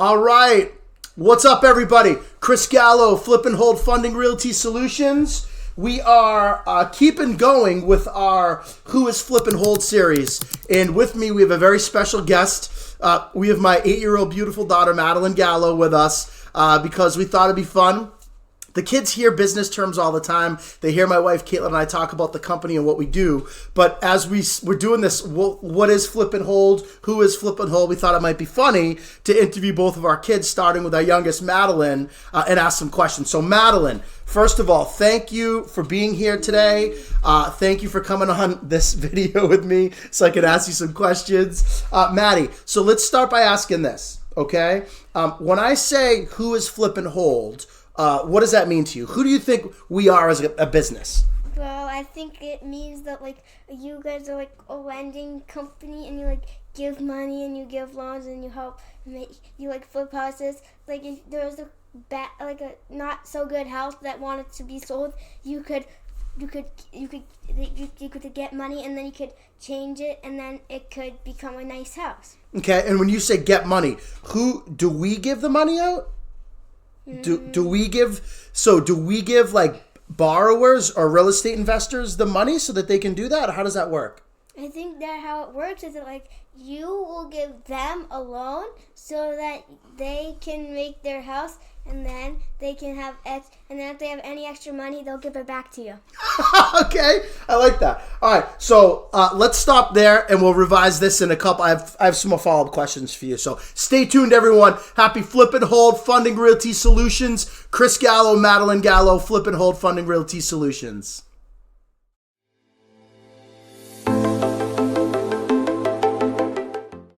All right. What's up, everybody? Chris Gallo, Flip and Hold Funding Realty Solutions. We are keeping going with our Who is Flip and Hold series. And with me, we have a very special guest. We have my 8-year-old beautiful daughter, Madelyn Gallo, with us because we thought it'd be fun. The kids hear business terms all the time. They hear my wife, Caitlin, and I talk about the company and what we do. But as we're doing this, what is Flip and Hold? Who is Flip and Hold? We thought it might be funny to interview both of our kids, starting with our youngest, Madelyn, and ask some questions. So, Madelyn, first of all, thank you for being here today. Thank you for coming on this video with me so I can ask you some questions. Maddy, so let's start by asking this, okay? When I say who is Flip and Hold, what does that mean to you? Who do you think we are as a business? Well, I think it means that, you guys are, a lending company, and you, give money, and you give loans, and you help flip houses. If there was a not so good house that wanted to be sold, you could get money, and then you could change it, and then it could become a nice house. Okay, and when you say get money, who do we give the money out? Do we give borrowers or real estate investors the money so that they can do that? How does that work? I think that how it works is that you will give them a loan so that they can make their house, and then they can have and then if they have any extra money, they'll give it back to you. Okay, I like that. All right, so let's stop there, and we'll revise this in a couple. I have some more follow-up questions for you, so stay tuned, everyone. Happy Flip and Hold Funding Realty Solutions. Chris Gallo, Madelyn Gallo, Flip and Hold Funding Realty Solutions.